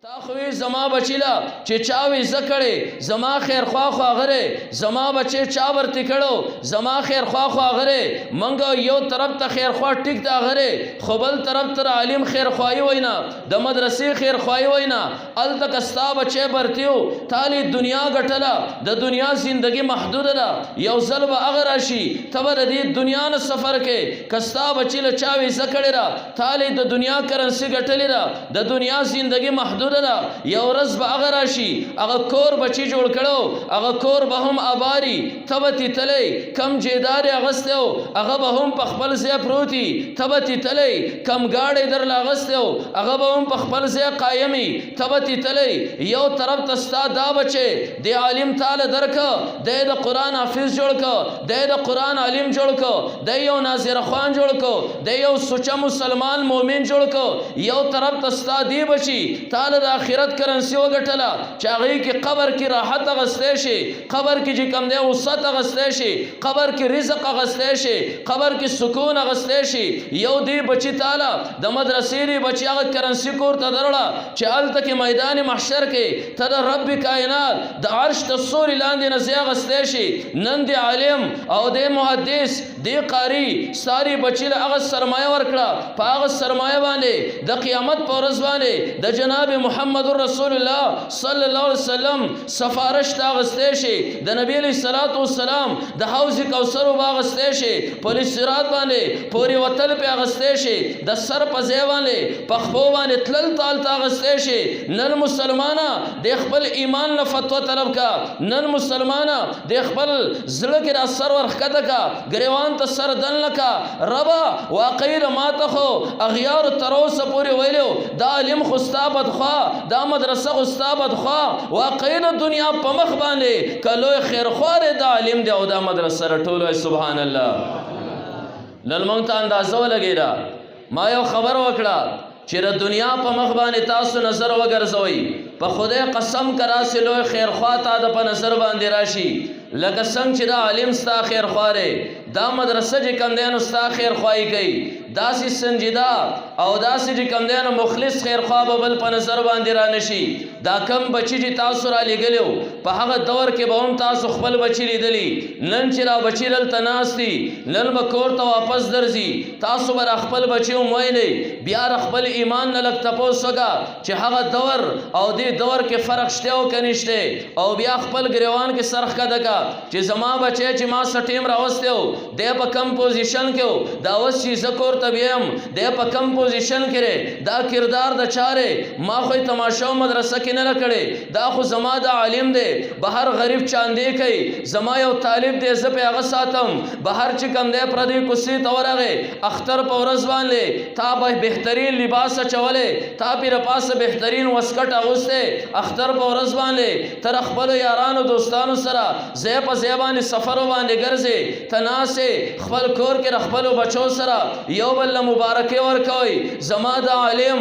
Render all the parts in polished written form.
تا خوی زما بچیلا چې چاوي زکړې زما خیر خوا خوا غره زما بچي چا ورته کړو زما خیر خوا خوا غره منګو یو طرف ته خیر خوا ټیک دا غره خو بل طرف ته عالم خیر خوای وینا د مدرسې خیر خوای وینا ال تک استا بچي برتیو تالی دنیا غټلا د دنیا زندگی محدود ده یو ځل به اگر راشي تبر دې دنیا نه سفر کې کستا بچیله چاوي زکړې را تالی د دنیا کرنسی غټلې را د دنیا زندگی محدود یو ورځ به هغه راشي هغه کور بچی جوړ کړو هغه کور به هم آباری تبتی تلی کم جیدار اغسته هغه به هم په خپل ځای پروتي تبتی تلی کم گاډي در لاغسته هغه به هم په خپل ځای قایمي تبتی تلی یو طرف تستا دا بچي د عالم تعالی درک د قرآن حافظ جوړ ک د قرآن عالم جوړ ک د یو ناظر خوان جوړ ک د یو سوچ مسلمان مؤمن جوړ ک یو طرف تستا دی بچي تعالی د آخرت کرنسی وګټلا چاغي کې قبر کې راحت غسته شي قبر کې چې کم دی وسط غسته شي قبر کې رزق غسته شي قبر کې سکون غسته شي یو دی بچی تعالی د مدرسې ری بچی هغه کرنسی کور ته درړه چې الته کې میدان محشر کې تر رب کائنات د عرش تصور لاندې نزیا غسته شي نن دی عالم او د محدث دی قاری ساری بچی له هغه سرمایه ورکړه په هغه سرمایه باندې د قیامت پر ورځ باندې د جناب محمد رسول الله صلی الله علیه وسلم سفارش تاغسته شي د نبی علیہ الصلوۃ والسلام د حوض کوثر باغسته شي پولیس سرات باندې پوری وتل په غسته شي د سر په ځای باندې په خپو باندې تلل تال تاغسته شي نن مسلمانا د خپل ایمان نه فتوا طلب کا نن مسلمانا د خپل زړه کې را سر ورخته کا گریوان ته سر دن لکا ربا واقعي ماته خو اغیار تروس پوری ویلو د عالم خستا بدخوا دا مدرسه استاد خوا واقعي دنیا په مخ باندې کلو خیر خوار د عالم دی او دا مدرسه رټول سبحان الله نن مونږ ته اندازه ولګیدا ما یو خبر وکړه چې د دنیا په مخ باندې تاسو نظر وګرځوي په خدای قسم کرا سلو خیر خوا تا د په نظر باندې راشي لکه څنګه چې دا عالم ستا خیر خواره دا مدرسه چې کم دین ستا خیر خوای کوي داسې سنجیدا او داسې چې کم دین مخلص خیر خوا به بل په نظر باندې را نشي دا کم بچی چې تاسو را لګلو په هغه دور کې به هم تاسو خپل بچی لیدلی نن چې را بچی لل تناستی نن به کور ته واپس درځي تاسو به خپل بچی ومویلې بیا خپل ایمان نه لګ تاسو وګا چې هغه دور او دې دور کې فرق شته او کنيشته او بیا خپل گریوان کې سرخ کا دکا چې زما بچی چې ما سټیم راوستیو د په کم پوزیشن کې دا اوس چې زکور تبیم د په کم پوزیشن کې دا کردار د چاره ما خو تماشا مدرسه کې نه لکړې دا خو زما د عالم دی بهر غریب چاندې کوي زما یو طالب دی زه په هغه ساتم بهر چې کم دی پردی کوسي تورغه اختر په ورځ باندې تا به بهترین لباس چولې تا پیر پاسه بهترین وسکټ اغوسته اختر په ورځ باندې تر خپل یارانو دوستانو سره زه په زیبان سفر باندې ګرځي تناسه خپل کور کې خپل بچو سره یو بل مبارکي ورکوي زما د عالم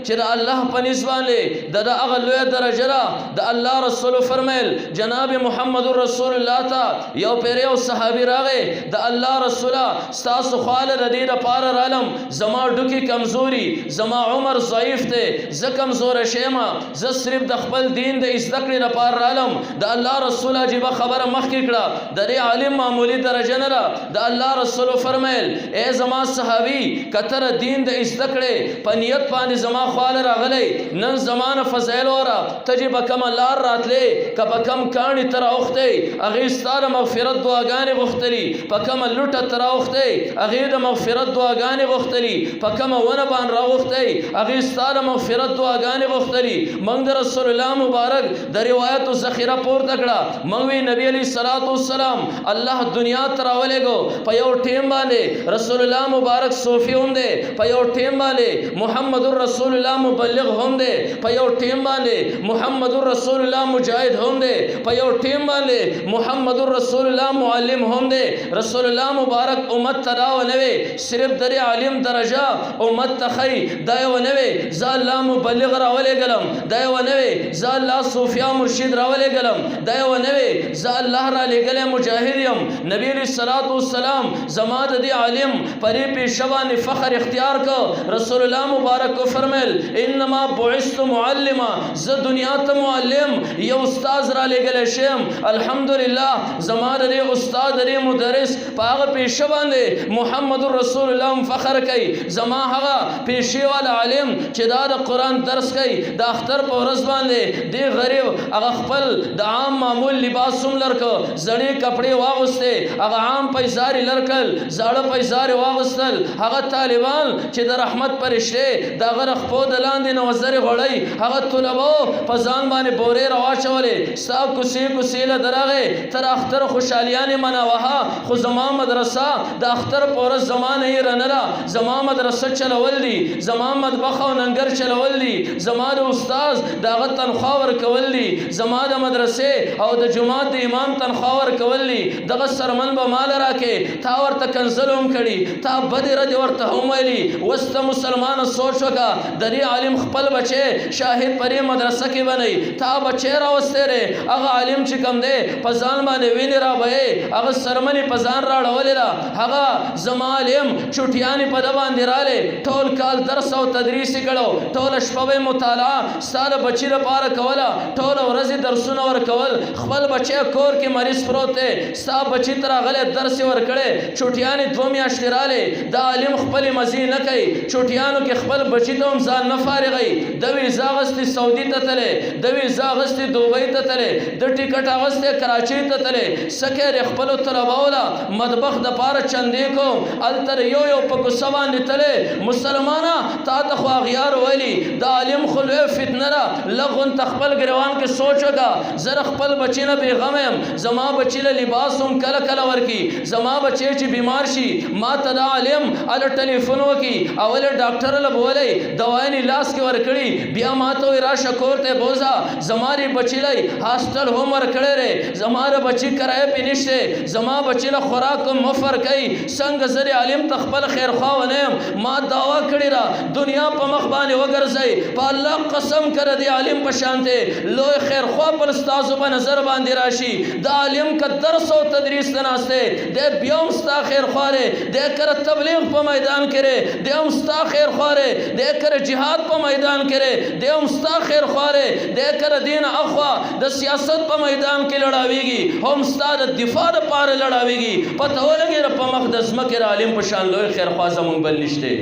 چې د الله په نسبانه د هغه لوی درجه را د الله رسول فرمایل جناب محمد رسول الله تا یو پیر یو صحابي راغی د الله رسول تاسو خاله د دې لپاره رالم زما ډوکی کمزوري زما عمر ضعیف ته ز کمزور شېما ز صرف د خپل دین د ذکر لپاره رالم د الله رسول عجیب خبره مخ کې کړه د عالم معمولی درجه نه را د الله رسول فرمایل اے زما صحابي کتر دین د ذکر په نیت باندې زما خاله راغلی نن زمانه فضایل اورا تجب کم لار راتلې کب کم کانی تر اوخته اغه ستاره مغفرت دعاګانې غختلی په کم لټه تر اوخته اغه د مغفرت دعاګانې غختلی په کم ونه باندې راوخته اغه ستاره مغفرت دعاګانې غختلی مونږ د رسول الله مبارک د روایت ذخیره پورته کړه مونږ نبی علی صلوات والسلام الله دنیا تر اولېګو په یو ټیم باندې رسول الله مبارک صوفي هم دی په یو ټیم باندې محمد رسول الله مبلغ هم دی په یو ټیم باندې محمد رسول الله مجاهد هم دی په یو ټیم باندې محمد رسول الله معلم هم دی رسول الله مبارک امت تدا ونوي صرف در عالم درجه امت تخي دا ونوي ز الله مبلغ راولې ګلم دا ونوي ز الله صوفیا مرشد راولې ګلم دا ونوي ز الله را لګلم مجاهد يم نبی علیہ الصلوۃ والسلام زما د عالم پری پیشوان فخر اختیار کو رسول الله مبارک کو فرمیل انما بعثت معلما ز دنیا ته معلم یو استاد را لګل شم الحمدلله زما د استاد د مدرس پاغه پیشوان دی محمد رسول الله فخر کوي زما هغه پیشي والا عالم چې دا د قران درس کوي د اختر په ورځ باندې دی غریب هغه خپل د عام معمول لباس هم لرکو زړې کپڑے واغسته هغه عام پیساري لرکل زاړه پیساري واغستل هغه طالبان چې د رحمت پرشته دا غره خپو د لاندې نوزر غړی هغه طلبو په ځان باندې بورې راواچولې صاحب کوسي له درغه تر اختر خوشالیان مناوها خو زما مدرسه د اختر په ورځ زمانه یې رنره زما مدرسه چلول دي زما مطبخ او ننګر چلول دي زما د استاد دغه تنخواه ورکول دي زما د مدرسې او د جماعت د امام تنخواه ورکول دي دغه سرمن به مال راکې تا ورته کنزلوم کړي تا بدې رد ورته هم ویلي وسته مسلمان سوچ وکا د دې عالم خپل بچي شاهد پرې مدرسه کې بنئ تا بچي راوسته ری هغه عالم چې کم دی په ځان باندې ویني را به هغه سرمنې په ځان راړولې را هغه زما عالم چټیانې په د باندې رااله ټول کال درس او تدریس کړو ټول شپه مطالعه ستاره بچی لپاره کوله ټول ورځ درسونه ورکول خپل بچی کور کې مریض پروت دی ستا بچی تر غلې درس ورکړي چټیانې 2 میاشتې رااله دا عالم خپل مزي نه کوي چټیانو کې خپل بچی ته هم ځان نه فارغي د ویزا غستې سعودي ته تله د ویزا غستې دوبۍ ته تله د ټیکټ غستې کراچۍ ته تله سکه خپل طلباولا مطبخ د پاره چندې کو التر یو په کوڅه باندې تله مسلمانا تا ته خو غیار ویلي د عالم خلوه فتنه را لغون تخپل ګروان کې سوچوګه زر خپل بچی نه بیغم يم زما بچی له لباس هم کله کله ورکی زما بچی چې بیمار شي ما ته د عالم ال ټلیفون وکي اول ډاکټر له بولې دوايي لاس کې ورکړي بیا ما ته راشه کوړته بوزا زماري بچی لای هاستل هم ورکړي ره زماره بچی کرای پینشته زما بچی له خوراک مفر کوي څنګه زری عالم تخپل خیر خوا ونیم ما داوا کړی را دنیا په مخ باندې وګرځي په الله قسم کړه دی عالم په شانته لوی خیر خوا پر استادو په نظر باندې راشي د عالم ک درس او تدریس تناسته د بیوم ستا خیر خواره د کر تبلیغ په میدان کړي د هم ستا خیر خواره د کر جهاد په میدان کړي د هم ستا خیر خواره د کر دین اخوا د سیاست په میدان کې لړاويږي هم ستا د دفاع لپاره لړاويږي پته ولګي په مقدس مکر عالم په شان لوی خیر خوا زمون بل نشته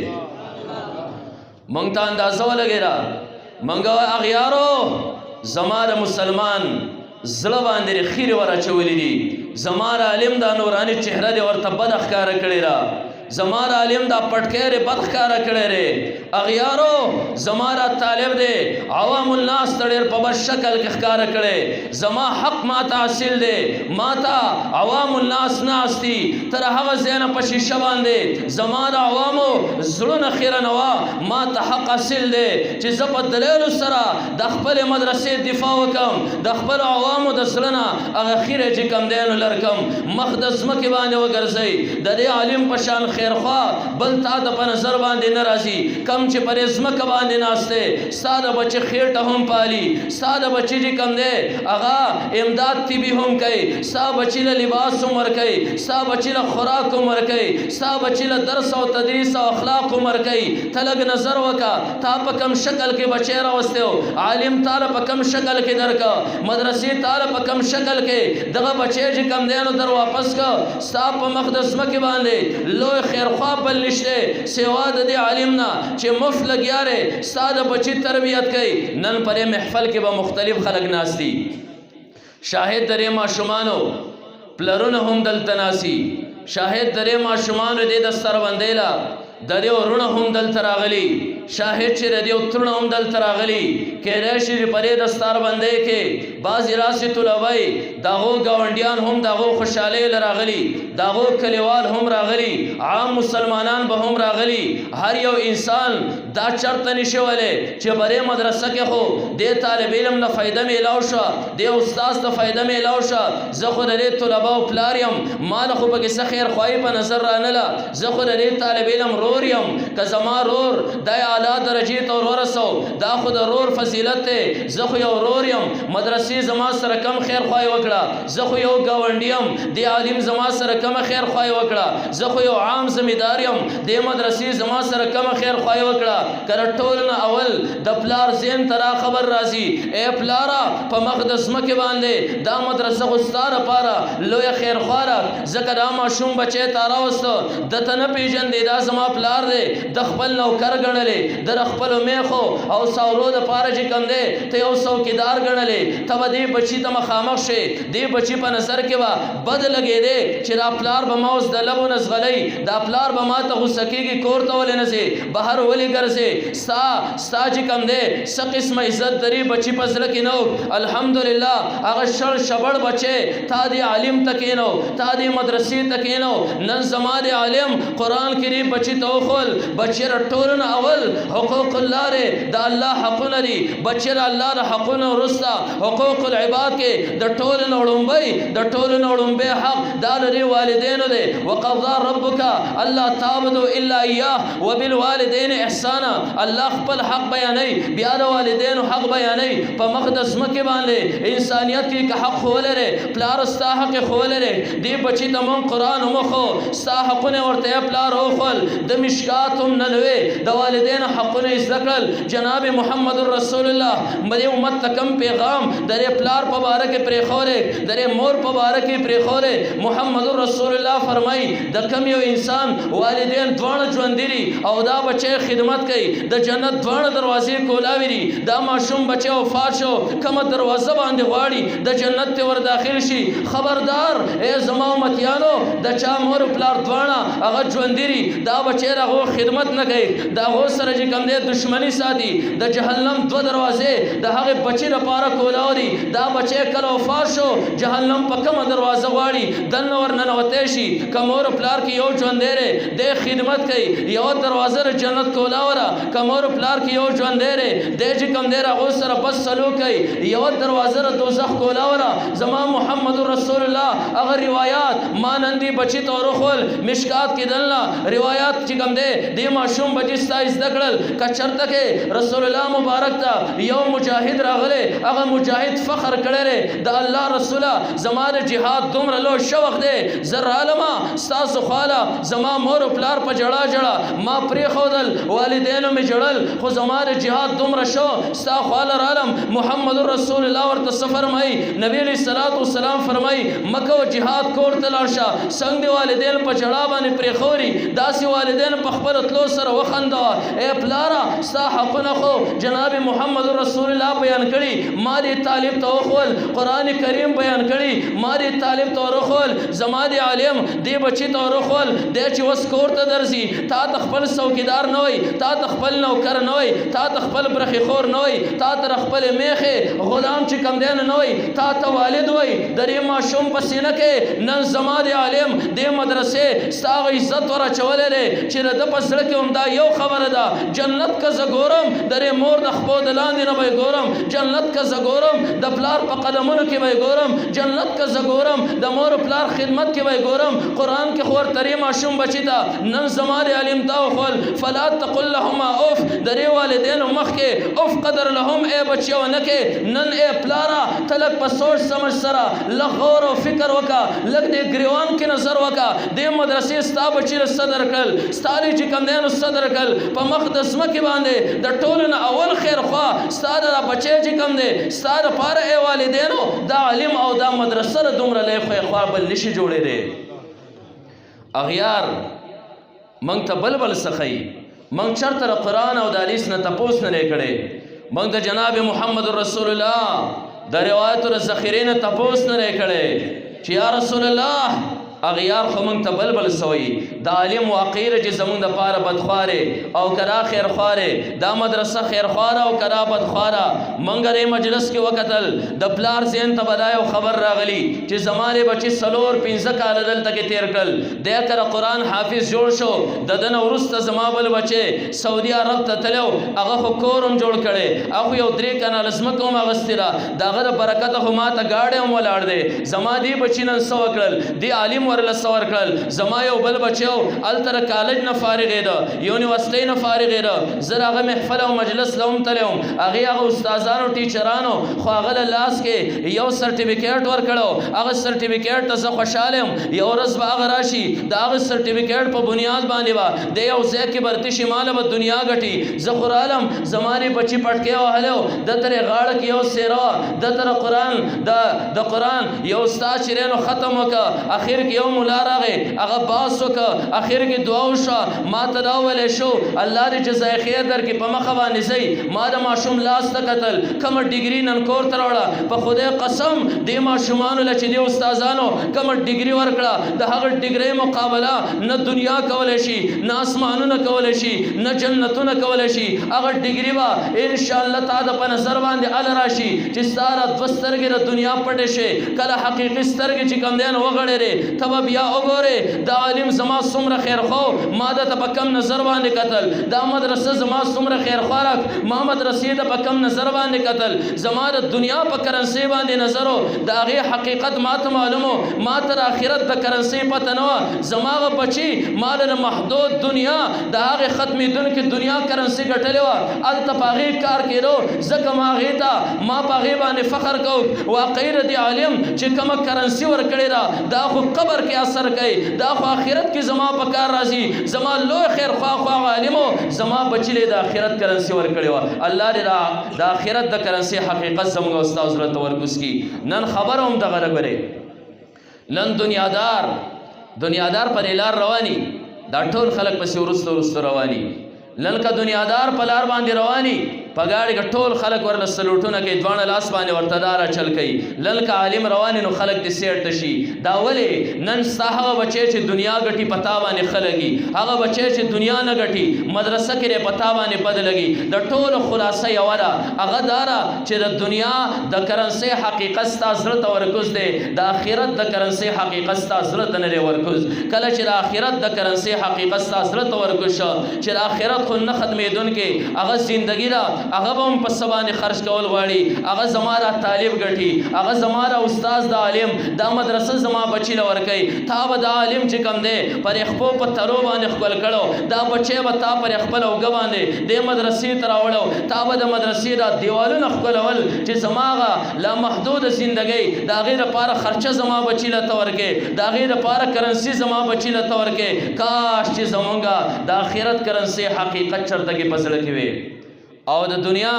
مونږ ته اندازه ولګیرا مونږه اغیارو زماره مسلمان زړه باندې خیر ورچولې دي زماره عالم دا نورانی چهره دی ورته بد ښکارا کړی را زماره عالم دا پټکېره بد ښکارا کړی ری اغیارو زماره طالب دی عوام الناس تړر په بد شکل کې ښکارا کړی زما حق ماته حاصل دی ماته عوام الناس ناستی تر هغه زینه په شیشه باندې زماره عوامو زړه خیر نوا ماته حق حاصل دی چې زپ دلیل سره د خپل مدرسې دفاع وکم د خپل عوامو د سرنا هغه خیره چې کم دین لرکم مقدس مکه باندې وګرځي د دې عالم په شان خیر خوا بل تا د په نظر باندې ناراضي کم چې پر اسمه ک باندې ناشته ساده بچی خیرته هم پالي ساده بچی چې کم دی هغه امداد طبي هم کوي ساده بچی له لباس هم ور کوي ساده بچی له خوراک هم ور کوي ساده بچی له درس او تدریس او اخلاق هم ور کوي تلګ نظر وکا تا په کم شکل کې بچی راوستو عالم تعالی په کم شکل کې درکا مدرسې تعالی په کم شکل کې دغه بچی چې کم دینو در واپس کا ستا په مقدس مکه باندې لوی خیر خوا بل نشته سوا د دې عالمنا چې مفت لګیاره ساده بچی تربیت کوي نن پرې محفل کې به مختلف خلق ناستی شاهد درې ماشومانو پلرونه هم دلته ناسي شاهد درې ماشومانو دې د سر باندېلا د دې ورونه هم دلته راغلي شاهد چې د دې ترونه هم دلته راغلي کې راشي پرې د ستار باندې کې باز راسي طلبای داغو گاونډیان هم داغو خوشاله لراغلي داغو کلیوال هم راغلي عام مسلمانان به هم راغلي هر یو انسان دا چرته نشوله چې بره مدرسه کې خو د طالب علم نه فائدہ میلاو شو د استاد ته فائدہ میلاو شو زه خو د طلبه او پلاریم مال خو به خیر خوای په نظر رانه زه خو د طالب علم رور یم که زما رور د اعلی درجه ته ورسو دا خو د رور فضیلت ته زه خو یو رور یم مدرسې زما سره کم خیر خوای وکړه زه خو یو گاونډی یم دی عالم زما سره کم خیر خوای وکړه زه خو یو عام ذمہدار یم دی مدرسې زما سره کم خیر خوای وکړه کړه ټول نه اول د پلار زین ترا خبر راځي اے پلارا په مقدس مکه باندې دا مدرسه غستاره پاره لوی خیر خواره زکه دا ماشوم بچی تارا وسته د تنه پیجن دی دا زما پلار دی د خپل نوکر غنلې د خپل میخو او ساورو د پاره چې کم دی ته یو څوکیدار غنلې ته دې بچی ته مخامخ شي دې بچی په نظر کې وا بد لګې دی چې دا پلار به ماوس د لبو نسغلې دا پلار به ما ته غوسه کېږي کور ته ولې نه سي بهر ولې ګرځي ستا چې کم دی څه قسمه عزت دري بچی په زړه کې نو الحمدلله هغه شړ شبړ بچی تا دې عالم تکینو تا دې مدرسې تکینو نن زما دې عالم قرآن کریم بچی ته وخول بچی رټولن اول حقوق الله لري د الله حقونه دي بچی الله د حقونه ورستا حقوق العباد کې د ټولن وړومبي د ټولن وړومبي حق دا لري والدینو دي وقضى ربک الله تعبدوا الا اياه وبالوالدين احسانا الله خپل حق بیانوي بیا د والدینو حق بیانوي په مقدس مکه باندې انسانیت کې حق خولره پلار ستا حق خولره دی بچی ته مون قران مخو ستا حقونه ورته پلار او خل د مشکاتم نلوي د والدین حقونه ذکر جناب محمد رسول الله مدي امت تکم پیغام در پلار په باره کې پرې خوره در مور په باره کې پرې خوره محمد رسول الله فرمای د کم یو انسان والدین دوه ژوند دي او دا بچي خدمت کوي د جنت دوه دروازې کولاوي دي دا ماشوم بچي وفات شو کومه دروازه باندې غواړي د جنت ته ور داخل شي خبردار اے زما امتیانو د چا مور پلار دوانه هغه ژوندري دا بچی راغو خدمت نه کوي دا غو سره چې کوم دې دشمنی ساتي د جهنم دو دروازې د هغه بچی لپاره کولاوري دا بچی کله وفات شو جهنم په کومه دروازه غواړي دنه ورننه وته شي کومور پلار کې یو ژوندره د خدمت کوي یو دروازه جنت کولاوره کومور پلار کې یو ژوندره د چې کوم دې راغو سره بس سلوک کوي یو دروازه دوزخ کولاوره زما محمد رسول الله اگر روایات مانندی بچی تورخل مشکات کې دلنا روایات چې کوم دې د ماشوم بچی سایز دکړل کچرته کې رسول الله مبارک ته یو مجاهد راغله هغه مجاهد فخر کړي د الله رسوله زمانه jihad دومره لو شوق دې زر عالمه تاسو خاله زما مور پلار په جړه جړه ما پرې خودل والدینو می جړل خو زمانه jihad دومره شو ستا خاله عالم محمد رسول الله ورته سفر مای نبی علیہ الصلوۃ والسلام فرمای مکه او جهاد کور تلارشه څنګه والدین په جړه باندې پرې خوري داسې والدین په خپل تلو سره وخنده اے پلارا ستا حقونه خو جناب محمد رسول الله بیان کړي ما دې طالب ته خول قران کریم بیان کړي ما دې طالب ته خول زما دې عالم دې بچی ته خول دې چې وس کور ته درځي تا خپل څوکیدار نه وي تا خپل نوکر نه وي تا خپل برخي خور نه وي تا خپل میخه غلام چې کم دین نه وي تا ته والد وي درې ماشوم په سینه کې نن زما د عالم د مدرسې ستاغ عزت ور چولې چې د پسړه کې هم دا یو خبره ده جنت کا زګورم درې مور د خپل لاندې نه وي ګورم جنت کا زګورم د پلار په قدمونو کې وي ګورم جنت کا زګورم د مور پلار خدمت کې وي ګورم قران کې خور درې ماشوم بچی تا نن زما د عالم تا خپل فلا تقل لهما اوف درې والدین مخ کې اوف قدر لهم اے بچو نه کې نن اے پلارا تلک په سوچ سمجھ سره لغور او فکر وکا لګ دې گریوان کې نظر وکا د مدرسې ستا بچی صدر کړل ستاري چې کم دینو صدر کړل په مقدس مکه باندې د ټولن اول خیر خوا ستاره بچی چې کم دې ستاره پاره ای والدینو دا علم او دا مدرسه دومره لې خو بل نشي جوړې دي اغیار مونږ ته بلبل سخی مونږ چرته قرآن او د حدیث نه تپوس نه کړي مونږ د جناب محمد رسول الله د روایت او ذخیرین تپوس نه کړي چې یا رسول الله اغیار خو مونږ ته بلبل سوی د عالم واقعیر چې زمونږ د پاره بدخواره او کرا خیر خواره دا مدرسه خیر خواره او کرا بدخواره مونږ د مجلس کې وکتل د پلار زین ته بدایو خبر راغلی چې زماره بچی سلور 15 کال دلته کې تیر کړل د کر قرآن حافظ جوړ شو د دن ورسته زما بل بچی سعودي عرب ته تلو هغه خو کورم جوړ کړي هغه یو درې کنه لسمکه ما غستلا داغه برکت خو ما ته گاډه هم ولاړ دي زما دی بچی نن سو کړل دی عالم ورله سور کړل زما یو بل بچو التر کالج نه فارغ ده یونیورسيټي نه فارغ ده زه هغه محفل او مجلس لوم تلم هغه استادانو ټیچرانو خو هغه لاس کې یو سرټیفیکیټ ورکړو هغه سرټیفیکیټ ته زه خوشاله یم یو ورځ به هغه راشي د هغه سرټیفیکیټ په بنیاد باندې به د یو ځای کې برتی شماله به دنیا ګټي زه خو رالم زمانې بچي پټکې وهلو د ترې غاړه کې یو څیره د تر قرآن د قرآن یو استاد چې نو ختم وکړه اخر کې یو مولا راغی هغه باس وکړه اخر کې دعا وشوه ما ته دا ویلی شو الله دې جزای خیر درکړي په مخه باندې ځئ ما د ماشوم لاس ته کتل کومه ډیګري نن کور ته راوړه په خدای قسم دې ماشومانو له چې دې استادانو کومه ډیګري ورکړه د هغه ډیګرۍ مقابله نه دنیا کولی شي نه اسمانونه کولی شي نه جنتونه کولی شي هغه ډیګري به انشاءالله تا د په نظر باندې ال راشي چې ستا را دوه سترګې د دنیا پټې شي کله حقیقي سترګې چې کوم دی نو وغړېرې ته به بیا وګورې دا عالم زما څومره خیرخوا ما ده ته په کم نظر باندې کتل دا مدرسه زما څومره خیرخوا راک ما مدرسې ته په کم نظر باندې کتل زما د دنیا په کرنسۍ باندې نظر و د هغې حقیقت ما ته معلوم و ما تر آخرت د کرنسۍ پته نه وه زما هغه بچي ما له محدود دنیا د هغې ختمېدونکې دنیا کرنسۍ ګټلې وه هلته په هغې کار کېدو ځکه ما هغې ته ما په هغې باندې فخر کوو واقعي د دې عالم چې کومه کرنسي ورکړې ده دا خو قبر کې اثر کوي دا خو آخرت کې زما په کار راځي زما لوی خیرخوا خوا عالمو زما بچي له د آخرت کرنسي ورکړې وه الله دې د آخرت د کرنسي حقیقت زموږ او ستا زړه ته ورکوز کړي نن خبره هم دغه رګورې نن دنیادار پر لار رواني دا ټول خلک پسې وروسته رواني نن که دنیادار په لار باندې رواني په ګاډي کې ټول خلک ورله سلوټونه کوي دواړه لاس باندې ورته داره چل کوي نن که عالم رواني نو خلک دې سیټ ته شي دا ولې نن ستا هغه بچی چې دنیا ګټي په تا باندې ښه لګي هغه بچی چې دنیا نه ګټي مدرسه کې په تا باندې بد لګي د ټولو خلاصه یوه ده هغه دا ده چې د دنیا د کرنسۍ حقیقت ستا زړه ته ورکوز دی د آخرت د کرنسۍ حقیقت ستا زړه ته نه دی ورکوز کله چې د آخرت د کرنسۍ حقیقت ستا زړه ته ورکوز شه چې د آخرت خو نه ختمېدونکې هغه زندګي ده هغه به هم په څه باندې خرج کول غواړي هغه زما را طالب ګټي هغه زما را استاد د عالم دا مدرسه زما بچي له ورکوي تا به د عالم چې کوم دی پر خپو په تلو باندې ښکل کړو دا بچی به تا پر خپله اوږه باندې دې مدرسې ته راوړو تا به د مدرسې دا دیوالونه ښکلول چې زما هغه لامحدوده زندګۍ د هغې دپاره خرچه زما بچي له ته ورکې د هغې دپاره کرنسي زما بچي له ته ورکې کاش چې زمونږ د آخرت کرنسي حقیقت چرته کې په زړه کې وي او د دنیا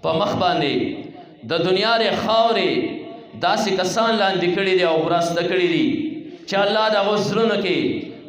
په مخ باندې د دنیا ر خاورې داسې کسان لاندې کړي دي او براسته کړي دي چې الله د هغو زړونو کې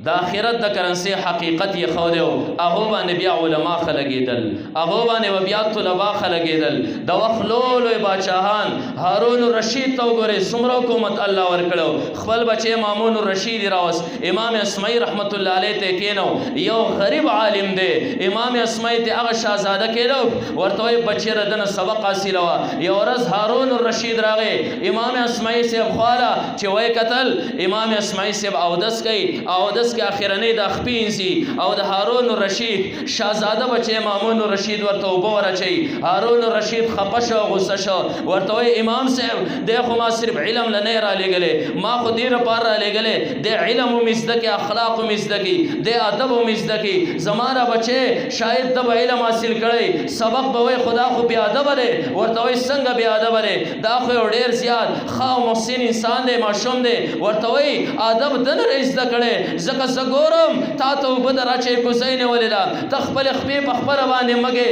د آخرت د کرنسۍ حقیقت یې ښودی و هغو باندې بیا علما ښه لګېدل هغو باندې به بیا طلبا ښه لګېدل د وخت لوی باچاهان هارون الرشید ته وګورئ څومره حکومت الله ورکړی خپل بچی مامون الرشید یې راوست امام اسمعي رحمت الله علیه ته کېنو یو غریب عالم دی امام اسمعي ته هغه شهزاده کېنو ورته وایي بچی د ده نه سبق حاصله وه یو ورځ هارون الرشید راغی امام اسمعي صاحب خواله چې وایي کتل امام اسمعي صاحب اودس کوي اودس کې اخرنۍ د خپې انځي او د هارون الرشید شهزاده بچی مامون الرشید ورته اوبه ورچوي هارون الرشید خفه شو غصه شو ورته وایي امام صاحب دی خو ما صرف علم له نه رالیږلی ما خو دې لپاره رالیږلی دی علم هم زده کړي اخلاق هم زده کړي دی ادب هم زده کړي زما را بچی شاید ده به علم حاصل کړی سبق به وایي خو دا خو بې ادبه دی ورته وایي څنګه بې ادبه دی دا خو یو ډېر زیات ښه او محسن انسان دی ماشوم دی ورته وایي ادب ده نه زده کړی ځکه زه ګورم تا ته اوبه د راچۍ کوزۍ نیولې ده ته خپلې خپې په خپله باندې مږې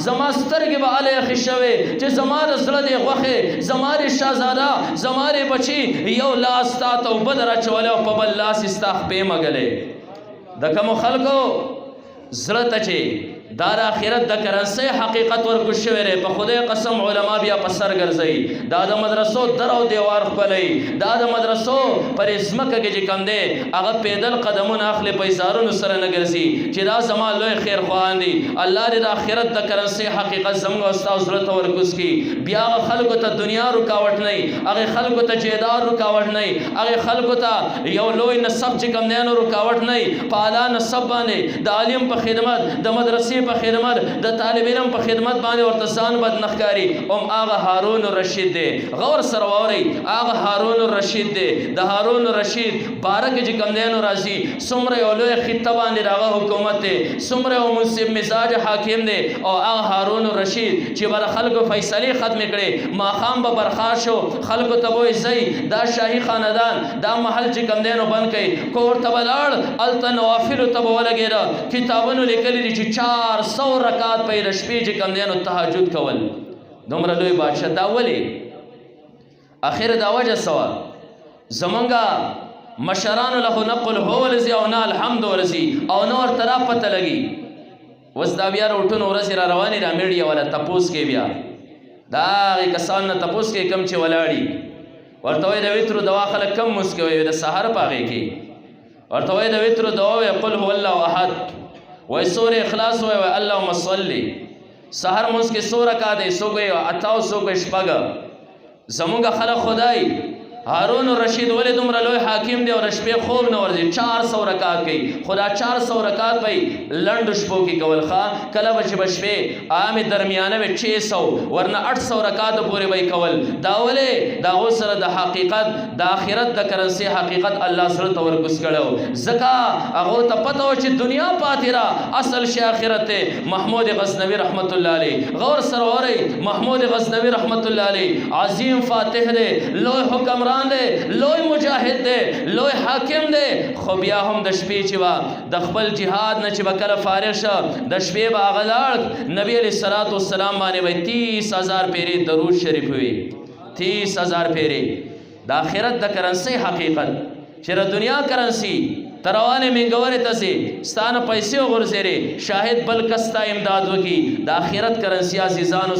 زما سترګې به هله یخې شوې چې زما د زړه دې غوښې زما دې شهزاده زما دې بچي یو لاس تا ته اوبه د راچولې او په بل لاس یې ستا خپې مږلې د کومو خلکو زړه ته چې دا د آخرت د کرنسۍ حقیقت ورکوز شوی دی په خدای قسم علما بیا په سر ګرځوي دا د مدرسو در او دیوار ښکلوي دا د مدرسو پر ځمکه کې چې کوم دی هغه پیدل قدمونه اخلي په ایثارونو سره نه ګرځي چې دا زما لوی خیر خواهان دي الله دې د آخرت د کرنسۍ حقیقت زموږ او ستا زړه ته ورکوز کړي بیا هغه خلکو ته دنیا رکاوټ نه وي هغې خلکو ته جیدار رکاوټ نه وي هغې خلکو ته یو لوی نسب چې کوم دی نو رکاوټ نه وي په اعلی نسب باندې د عالم په خدمت د مدرسې مدرسې په خدمت د طالب علم په خدمت باندې ورته ځان بد نه ښکاري هغه هارون الرشید دی غور سره واورئ هغه هارون الرشید دی د هارون الرشید باره کې چې کوم دی نو راځي څومره یو لوی خطه باندې د هغه حکومت دی څومره یو منصف مزاج حاکم دی او هغه هارون الرشید چې به د خلکو فیصلې ختمې کړې ماښام به برخاست شو خلکو ته به وایي ځئ دا شاهي خاندان دا محل چې کوم دی نو بند کړئ کور ته به لاړ هلته نوافلو ته به ولګېده کتابونو لیکلي دي چې 400 رکعات به یې د شپې چې کوم دی نو تهجد کول دومره لوی بادشاه دا ولې اخر دا وجه څه وه زمونږ مشرانو له خو نه قل هو ورځي او نه الحمد ورځي او نه ورته را پته لګي اوس دا بیا روټونو ورځې را روانې دا میډیا والا تپوس کوي بیا دا هغې کسان نه تپوس کوي کم چې ولاړي ورته وایي د وترو دوا خلک کم موس کوي د سحر په هغې کې ورته وایي د وترو دوا وایي قل هو الله احد وایي سورې اخلاص وایي اللهم صلي سحر مونځ کې څو رکعات دی څوک وایي 8 څوک وایي 6 زمونږ خلک خدای هارون الرشید ولې دومره لوی حاکم دی او د شپې خوب نه ورځي 400 رکعات کوي خو دا 400 رکعات به لنډو شپو کې کول ښه کله به چې به شپې عامې درمیانه به 600 ورنه 800 رکعاتو پورې به یې کول دا ولې د هغو سره د حقیقت د آخرت د کرنسۍ حقیقت الله سره ته ورکوز کړی و ځکه هغو ته پته وه چې دنیا پاتې را اصل شی آخرت دی محمود غزنوي رحمت الله علیه غور سره واورئ محمود غزنوي رحمت الله علیه عظیم فاتح دی لوی حکمران دی لوی مجاهد دی لوی حاکم دی خو بیا هم د شپې چې به د خپل جهاد نه چې به کله فارغ شه د شپې به هغه لاړ نبي علیه الصلاة والسلام باندې به 30,000 پیرې درود شریف وي 30,000 پیرې د آخرت د کرنسۍ حقیقت چې د دنیا کرنسي تروانې منګورې ته سي ستانه پیسې وغورځېرې شاهد بل کس تا امداد وکړي د آخرت کرنسي عزیزانو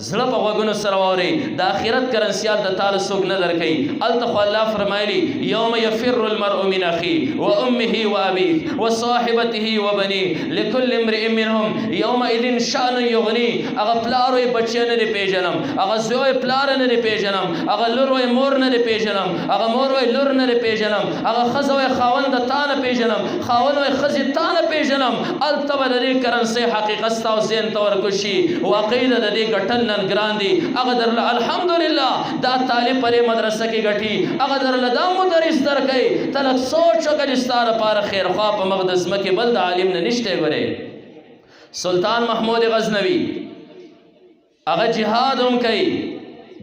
زړه په غوږونو سره واورئ د آخرت کرنسیال د تاله څوک نه درکوي هلته خو الله فرمایلي یوم یفر المرء من اخیه وامه وابیه وصاحبته وبنیه لکل امرئ منهم یومئذ شأن یغنیه هغه پلار وایي بچی نه دې پیژنم هغه زوی وایي پلار نه دې پیژنم هغه لور وایي مور نه دې پیژنم هغه مور وایي لور نه دې پیژنم هغه ښځه وایي خاوند د تا نه پیژنم خاوند وایي ښځې تا نه پیژنم هلته به د دې کرنسۍ حقیقت ستا او ذهن ته ورکوز شي واقعي ده د دې ګټل نن ګران دي هغه درله الحمدلله دا طالب په دې مدرسه کې ګټي هغه درله دا مدرس درکوي ته لږ سوچ وکړه چې ستا لپاره خیرخوا په مغ د ځمکې بل د عالم نه نشتی ګورې سلطان محمود غزنوي هغه جهاد هم کوي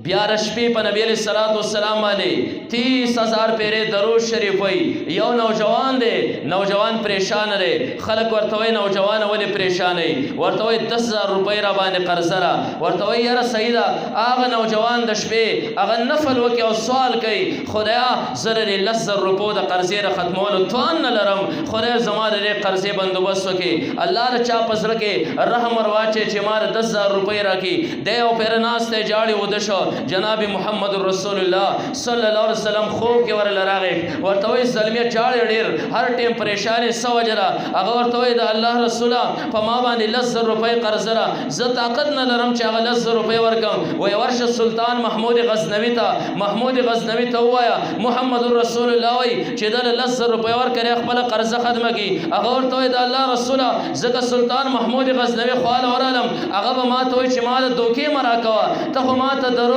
بیا د شپې په نبي علیه الصلاة والسلام باندې 30,000 پیرې درود شریف وایي یو نوجوان دی نوجوان پریشانه دی خلک ورته وایي نوجوانه ولې پریشانه یي ورته وایي 10,000 روپۍ را باندې قرضه را ورته وایي یاره صحیح ده هغه نوجوان د شپې هغه نفل وکړي او سوال کوي خدایا زه د 10,000 روپو د قرضې د ختمولو توان نه لرم خدای زما د دې قرضې بندوبست وکړي الله د چا په زړه کې رحم ور واچوي چې ما د 10,000 روپۍ راکړي دی یو پیره ناست دی جاړې وده شو جناب محمد رسول الله صلی الله علیه وسلم خوب کې ورله راغی ورته وایي زلمیه جاړې ډېر هر ټیم پریشانې څه وجه ده هغه ورته وایي د الله رسوله په ما باندې 10,000 روپۍ قرضه ده زه طاقت نه لرم چې هغه 10,000 روپۍ ورکړم وایي ورشه سلطان محمود غزنوي ته محمود غزنوي ته ووایه محمد رسول الله وایي چې دله 10,000 روپۍ ورکړې خپله قرضه ختمه کړي هغه ورته وایي د الله رسوله ځکه سلطان محمود غزنوي خواله ورالم هغه به ما ته وایي چې ما د دوکې مه راکوه ته خو ما ته دروغ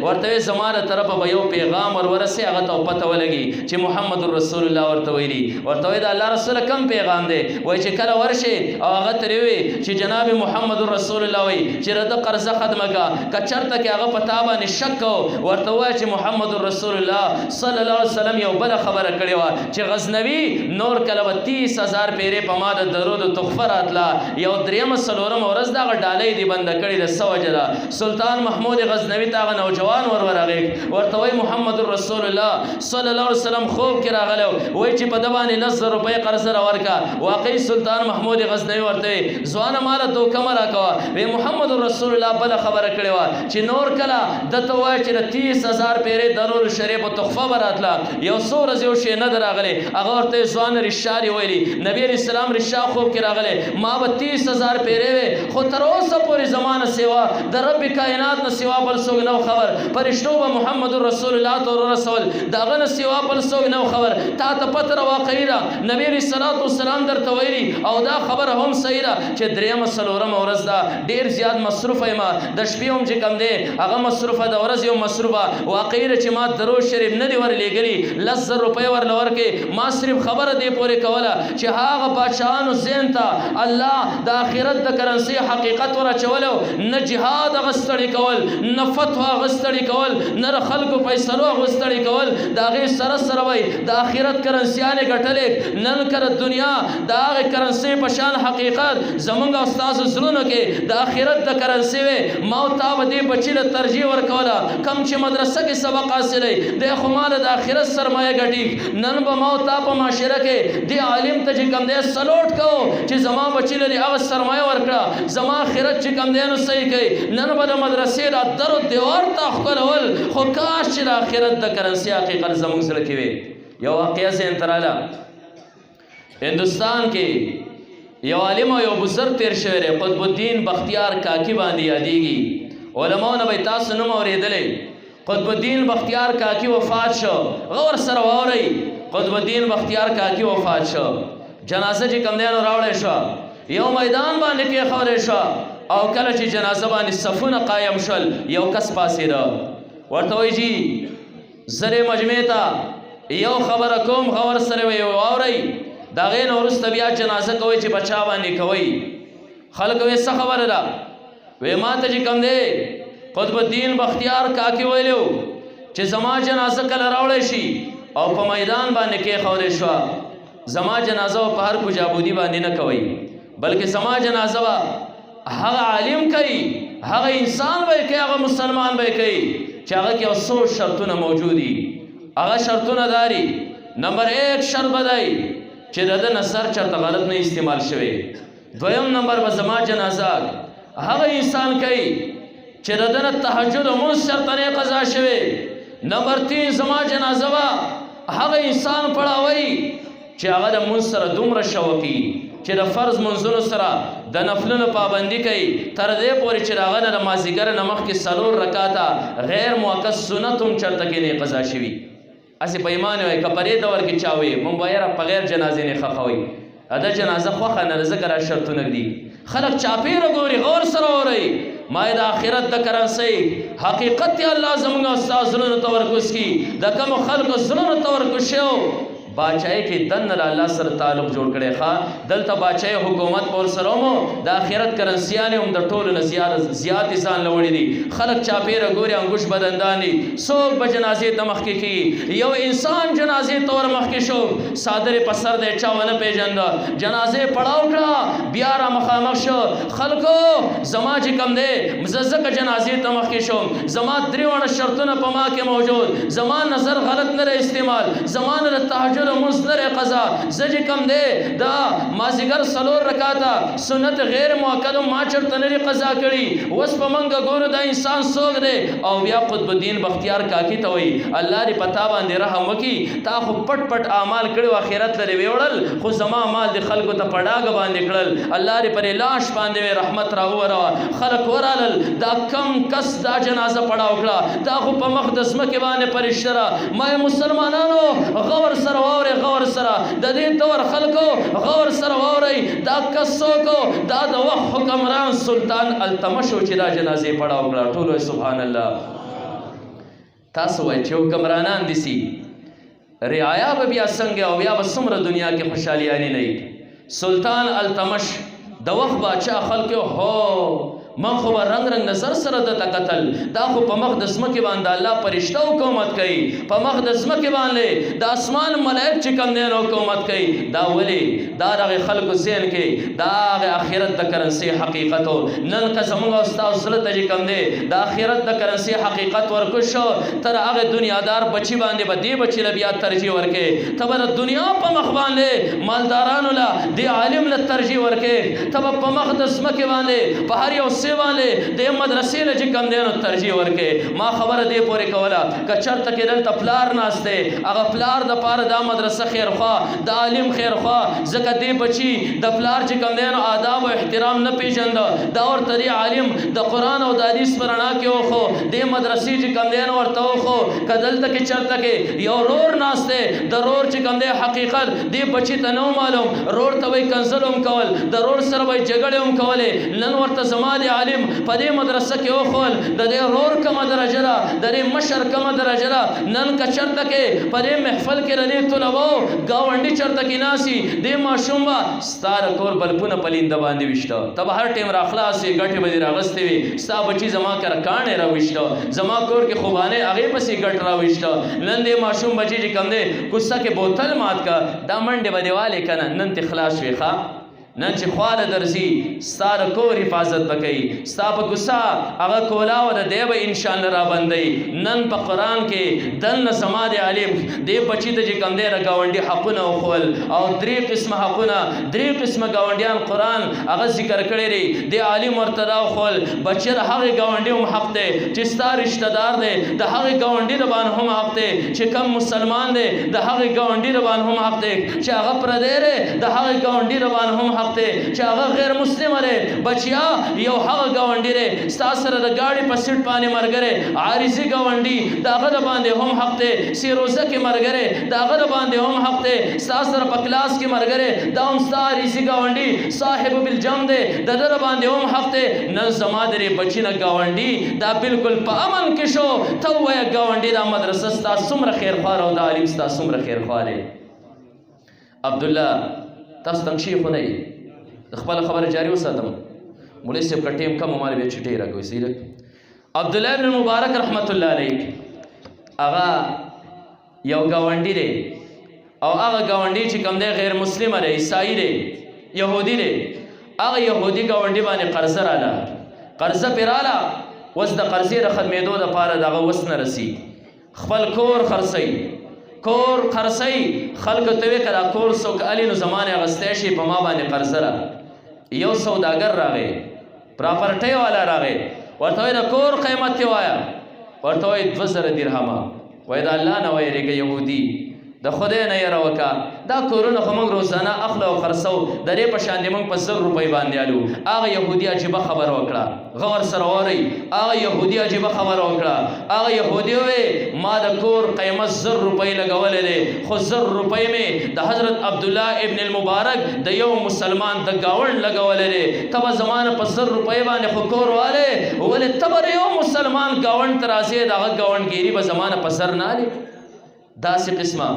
ورته زما له طرفه به یو پیغام ورورسي هغه ته پته ولګي چې محمد رسول الله ورته ویلي ورته وایي د الله رسول کم پیغام دی وایي چې کله ورشي او هغه ترې وي چې جناب محمد رسول الله وایي چې رده قرضه ختمه کړه که چېرته کې هغه په تا باندې شک کوو ورته ووایه چې محمد رسول الله صلی الله علیه وسلم یو بله خبره کړې وه چې غزنوي نور کله به 30,000 پیرې په ما د درود تحفه راتله یو درېیمه څلورمه ورځ دغه ډالۍ دې بنده کړې ده څه وجه ده سلطان محمود غزنوي ته هغه نوجوان ورغی ورته وایي محمد رسول الله صلی الله علیه وسلم خوب کې راغلی وایي چې په ده باندې 10,000 روپۍ قرضه راورکړه واقعي سلطان محمود غزنوي ورته وایي ځوانه ماله دوکه مه راکوه وایي محمد رسول الله بله خبره کړې وه چې نور کله دته وایي چې د 30,000 پیرې درود شریف تحفه به راتله یو څو ورځې یو شی نه ده راغلی هغه ورته یې ځوان رښتیا دي ویلي نبي علیه السلام رښتیا خوب کې راغلی ما به 30,000 پیرې وې خو تر اوسه پورې زما نه سوا د رب کائنات نه سوا بل څوک نه نو خبر فرشتو به محمد رسول الله ته ورسول دغه نه سوا بل څوک نو خبر تا ته پته را واقعي ده نبی رسول الله والسلام درته ویلي او دا خبره هم صحیح ده چې درېیمه څلورمه ورځ ده ډېر زیات مصروفه یم د شپې هم چې کوم دی هغه مصروفه د ورځې هم مصروفه واقعي ده چې ما درود شریف نه دی ورلېږلي 10,000 روپۍ ورله ورکړې ما صرف خبره دې پورې کوله چې هغه بادشاهانو ذهن ته الله د آخرت د کرنسۍ حقیقت ورچولو نه جهاد هغه ستړي کول نه فتوا هغه ستړي کول نه د خلکو فیصلو هغه ستړي کول د هغې سره سره وی د آخرت کرنسیانې ګټلې نن که د دنیا د هغې کرنسۍ په شان حقیقت زمونږ او ستاسو زړونو کې د آخرت د کرنسۍ وې ما او تا به دې بچي له ترجیح ورکوله کم چې مدرسه کې سبق حاصلی دی خو ما د آخرت سرمایه ګټي نن به ما او تا په معاشره کې دې عالم ته چې کوم دی سلوټ کوو چې زما بچي لري هغه سرمایه ورکړه زما آخرت چې کوم دی نو صحیح کوي نن به د مدرسې را در و دیوار ته ښکلول خو کاش چې د آخرت د کرنسۍ حقیقت زموږ زړه کې وي یو واقعه ذهن ته راغله هندوستان کې یو عالم او یو بزرګ تیر شوی دی قطب الدین بختیار کاکی باندې یادېږي علماو نه به تاسو نوم اورېدلی قطب الدین بختیار کاکی وفات شو غور سره واورئ قطب الدین بختیار کاکی وفات شو جنازه چې کوم دی نو راوړی شوه یو میدان باندې کېښودی شوه او کله چې جنازه باندې صفونه قایم شول یو کس پاسېده ورته وایي جي زرې مجمع ته یو خبره کوم غور سره وی واورئ د هغې نه وروسته بیا جنازه کوئ چې په چا باندې کوئ خلک وایي څه خبره ده وی ما ته چې کوم دی قطب الدین بختیار کاکی ویلو چې زما جنازه کله راوړی شي او په میدان باندې کېښودی شوه زما جنازه په هر کجابودي باندې نه کوئ بلکې زما جنازه به هغه عالم کوي هغه انسان به کوي هغه مسلمان به کوي چې هغه کې یو څو شرطونه موجود دي هغه شرطونه داري نمبر 1 شرط به دی چې د ده نظر چېرته غلط نه استعمال شوی دویم نمبر به زما جنازه هغه انسان کوي چې د ده نه تهجد و مونځ چېرته نه قضا شوی نمبر 3 زما جنازه به هغه انسان پړاوی چې هغه د مونځ سره دومره شوقي چې د فرض منځونو سره د نفلونو پابندي کوي تر دې پورې چې د هغه نه د مازدیګر نه مخکې 4 رکاته غیر موقت سنت هم چېرته کې نه قضا شوي هسې په ایمان وایي که په دې دور کې چا وایي مونږ به یاره په غیر جنازې نه ښخوئ د جنازه خوښه نه ده ځکه را شرطونه ږدي خلک چاپېره ګوري غور سره اورئ ما د آخرت د کرنسۍ حقیقت یې الله زموږ او ستا زړونو ته ورکوز کړي د کومو خلکو زړونو ته ورکوز شوی باچای کې دن له الله سره تعلق جوړ کړی ښه دلته باچای حکومت په ورسره مو د آخرت کرنسیانې هم د ټولو نه زیاتې ځان له وړي دي خلک چاپېره ګوري انګوش بدندان دي څوک به جنازې ته مخکې کېږي یو انسان جنازې ته ور مخکې شو څادرې په سر دی چا ونه پېژنده جنازې پړاو کړه بیا را مخامخ شو خلکو زما چې کوم دی زه ځکه جنازې ته مخکې شوم زما 3 شرطونه په ما کې موجود زما نظر غلط نه استعمال زما نه د تهجد مصدر قضا زج کم دے دا مازیګر 4 رکعاته سنت غیر موکد ما چرته نه قضا کړي وس په منګه ګورو دا انسان سوګ دی او بیا قطب الدین بختیار کاکی ته وای الله دې پتا باندې رحم وکي تا خو پټ پټ اعمال کړي اخرت لري ویوړل خو زما مال د خلکو ته پډاګ باندې کړل الله دې پر لاش باندې رحمت راوړه خلک ورالل دا کم کس دا جنازه پړاو کړه دا خو په مقدس مکه باندې پرشترا مې مسلمانانو غور سره غور سره د دې دور خلکو غور سره ووري دا کسو کو دا د وخت حکمران سلطان التمشو چې دا جنازې پړاو کړه ټول سبحان الله تاسو وای چې حکمرانان دي سي رعایا به بیا څنګه او بیا به څومره دنیا کې خوشحالیانی نه سلطان التمش د وخت باچا خلکو هو من خو رنگ رنگ نظر سره د قتل دا خو په مقدس مکه باندې الله پرشتو حکومت کوي په مقدس مکه باندې د اسمان ملائک چې کوم نه حکومت کوي دا ولی دا د خلکو ذهن کې دا د اخرت د کرنسي حقیقت نن قسمه استاد سره ته کوم دی د اخرت د کرنسي حقیقت ورکو شو تر هغه دنیادار بچی باندې به دی بچی له بیا ترجیح ورکې تبر دنیا په مخ باندې مالدارانو لا دی عالم له ترجیح ورکې تب په مقدس مکه باندې په هر یو مدرسې باندې د مدرسې له چې کم دی نو ترجیح ورکړي. ما خبره دې پورې کوله که چېرته کې دلته پلار ناست دی هغه پلار دپاره دا مدرسه خیرخوا د عالم خیرخوا ځکه دې بچي د پلار چې کم دی نو آداب او احترام نه پېژنده دا ورته دې عالم د قرآن او د حدیث په رڼا کې وښو دې مدرسې چې کم دی نو ورته وښو که دلته کې چېرته کې یو رور ناست دی د رور چې کم دی حقیقت دې بچي ته نه معلوم رور ته به یې کنځل هم کول د رور سره به یې جګړې هم کولې نن ورته زما د عالم په دې مدرسه کې وښول د دې رور کومه درجه ده د دې مشر کومه درجه ده. نن که چېرته کې په دې محفل کې د دې طلباو ګاونډي چېرته کې ناسي دې ماشوم به ستا د کور بلپونه په لینده باندې ویشته ته به هر ټیم راخلاص وي ګټې به دې راغستې وي ستا بچي زما کره کاڼې راویشته زما کور کې خوبانې هغې پسې ګټ راویشته. نن دې ماشوم بچي چې کوم دی کوڅه کې بوتل مات کا دا منډې به دې والې که نه نن تې خلاص شوې ښه نن چې خواله درځي ستا د کور حفاظت به کوي ستا په کوڅه هغه کولاو د دی به انشاءالله رابندوي. نن په قرآن کې دلته زما د عالم دې بچي ته چې کوم دی د ګاونډي حقونه وښول او درې قسمه حقونه درې قسمه ګاونډیان قرآن هغه ذکر کړی دی د عالم ورته دا وښول بچی د هغې ګاونډي هم حق دی چې ستا رشته دار دی د هغې ګاونډي د باندې هم حق دی چې کم مسلمان دی د هغې ګاونډي د باندې هم حق دی چې هغه پردی دی د هغې ګاونډي د باندې هم حق دی چې هغه غیر مسلم دی. بچیا یو هغه ګاونډي دی ستا سره د ګاډي په سیټ باندې ملګری عارضي ګاونډي د هغه د باندې هم حق دی. سیروزه کې ملګری د هغه د باندې هم حق دی. ستا سره په کلاس کې ملګری دا هم ستا عارضي ګاونډي صاحب بالجم دی د ده د باندې هم حق دی. نن زما د دې بچي نه ګاونډي دا بالکل په امن کې شو ته ووایه ګاونډي دا مدرسه ستا څومره خیرخوار او دا عالم ستا څومره خیرخوار دی. عبدالله تاسو تم شیخ نه یې خپل خبره جاری وساتم مولوی صاحب کا ټیم کم مال به چټي راکوي سیره. عبدالله بن مبارک رحمت الله علیه هغه یو ګاونډي دی او هغه ګاونډي چې کوم دی غیر مسلم دی عیسائی دی یهودي دی هغه یهودي ګاونډي باندې قرضه رااله قرضه پرې رااله اوس د قرضې د ختمېدو دپاره دغه وس نه رسي خپل کور خرڅوي کور خرڅوي خلکو ته وې که دا کور څوک الي نو زما نه اخیستی شي په ما باندې قرضه ده. یو سوداګر راغی پراپرټۍ والا راغی ورته وایي د کور قیمت یې وایه ورته وایي 2000 درهمه وایي د الله نه ویرېږه یهودي د خدای نه یره وکړه دا کورونه خو موږ روزانه اخلو او خرڅو د دې په شان د موږ په 100 روپۍ باندې الو. هغه یهودي عجیبه خبره وکړه غور سره واورئ هغه یهودي عجیبه خبره وکړه هغه یهودي ووی ما د کور قیمت 100 روپۍ لګولی دی خو 100 روپۍ مې د حضرت عبدالله ابن المبارک د یو مسلمان د ګاونډ لګولی دی ته به زما نه په 100 روپۍ باندې خو کور والی ولې ته به د یو مسلمان ګاونډ ته راځې د هغه ګاونډګیري به زما نه په سر نه الې. داسې قسمه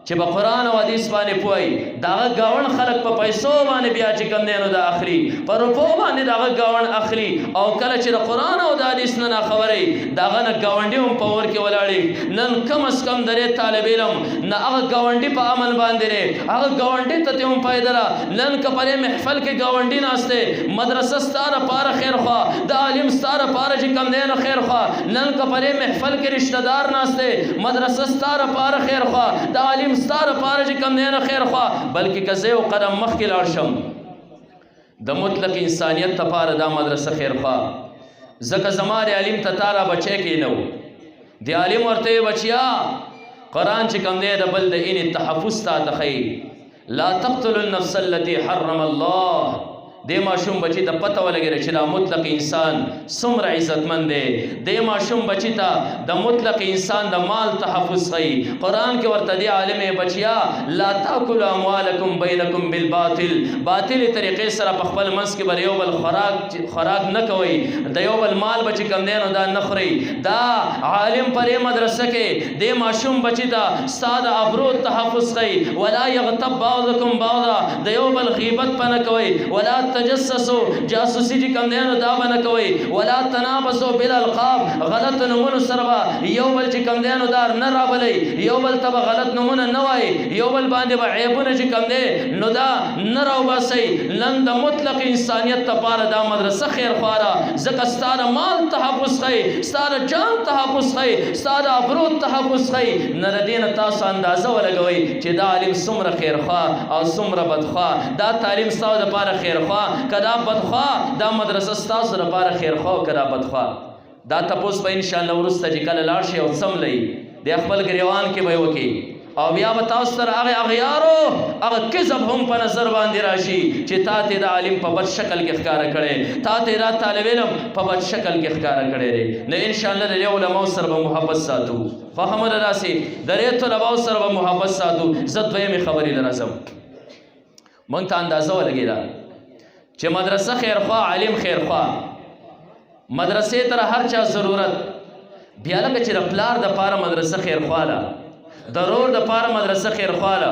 چې په قرآن او حدیث باندې پوهی د هغه ګاونډ خلک په پیسو باندې بیا چې کوم دی نو دا اخلي په روپو باندې د هغه ګاونډ اخلي او کله چې د قرآن او د حدیث نه ناخبره وي د هغه نه ګاونډي هم په اور کې ولاړي. نن کم از کم د دې طالب علم نه هغه ګاونډي په امن باندې دی هغه ګاونډي ته هم فایده ده. نن که په دې محفل کې ګاونډي ناست دی مدرسه ستا دپاره خیرخوا د عالم ستا دپاره چې کوم دی نو خیرخوا. نن که په دې محفل کې رشته دار ناست دی مدرسه ستا دپاره خیرخوا د عالم ستا دپاره چې کوم دی نه خیرخوا. بلکې که زه یو قدم مخکې لاړ شم د مطلق انسانیت دپاره دا مدرسه خیرخوا ځکه زما د عالم ته تا را بچی کې نه و د عالم ورته یې بچیا قرآن چې کوم دی د بل د این تحفظ تا ته ښیي لا تقتلوا النفس التي حرم الله دې ماشوم بچی ته پته ولګېده چې دا مطلق انسان څومره عزتمند دی. دې ماشوم بچی ته د مطلق انسان د مال تحفظ ښیي. قرآن کې ورته دې عالم بچیا لا تاکلوا اموالکم بینکم بالباطل باطلې طریقې سره په خپل منځ کې به یو بل خوراک نه کوئ د یو بل مال به چې کوم دی نو دا نه خورئ. دا عالم په دې مدرسه کې دې ماشوم بچی ته ستا د ابرو تحفظ ښیي ولا یغتب بعضکم بعضا د یو بل غیبت په نه کوئ ولا تجسسو جاسوسی چې کوم دی نو دا به نه کوئ ولا تنابسو بالالقاب غلط نومونو سره به یو بل چې کوم دی نو دا نه رابلئ یو بل ته به غلط نومونه نه وایئ یو بل باندې به عیبونه چې کوم دی نو دا نه راوباسئ. نن د مطلق انسانیت دپاره دا مدرسه خیرخوا ده ځکه ستا د مال تحفظ ښیي ستا د جان تحفظ ښیي ستا د ابرو تحفظ ښیي. نه د دې نه تاسو اندازه ولګوئ چې دا عالم څومره خیرخوا او څومره بدخوا دا تعلیم ستاسو دپاره خیرخوا خوا کدا بدخوا دا مدرسه ستاسو لپاره خیر خوا کدا بدخوا دا تپوس په ان شاء الله ورسته چې کله لاړ شي او سم لې د خپل ګریوان کې به وکي او بیا به تاسو سره هغه اغیارو هغه کذب هم په نظر باندې راشي چې تا ته د عالم په بد شکل کې ښکارا کړي تا ته را طالب علم په بد شکل کې ښکارا کړي نو ان شاء الله د علماء سره به محبت ساتو فهم راسي د طلباء سره به محبت ساتو زه دویمه خبرې لرم مونږ ته اندازه ولګیدا چې مدرسه خیرخوا عالم خیرخوا مدرسې تر هر چا ضرورت بیا لکه چې پلار د پاره مدرسه خیرخوا ده ضرور د پاره مدرسه خیرخوا ده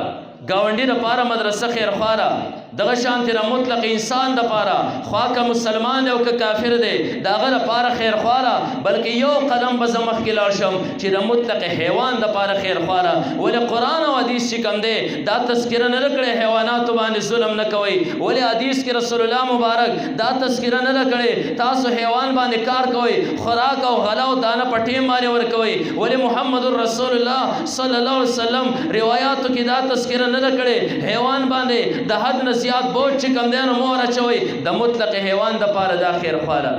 گاونډي د پاره مدرسه خیرخوا ده دغه شانتي د مطلق انسان د پاره خوا که مسلمان دی او که کافر دی دغه د پاره خیرخوا ده بلکې یو قدم به زه مخکې لاړ شم چې د مطلق حیوان د پاره خیرخوا ده ولې قرآن او حدیث چې کوم دی دا تذکره نه کړې حیواناتو باندې ظلم نه کوئ ولې حدیث کې رسول الله مبارک دا تذکره نه کړې تاسو حیوان باندې کار کوئ خوراک او غله او دانه په ټیم باندې ورکوئ ولې محمد رسول الله صلی الله علیه وسلم روایاتو کې دا تذکره نه کړې حیوان باندې د حد نه زیات بوج چې کم دی نو مور اچوئ د مطلق حیوان د پاره دا خیرخوا ده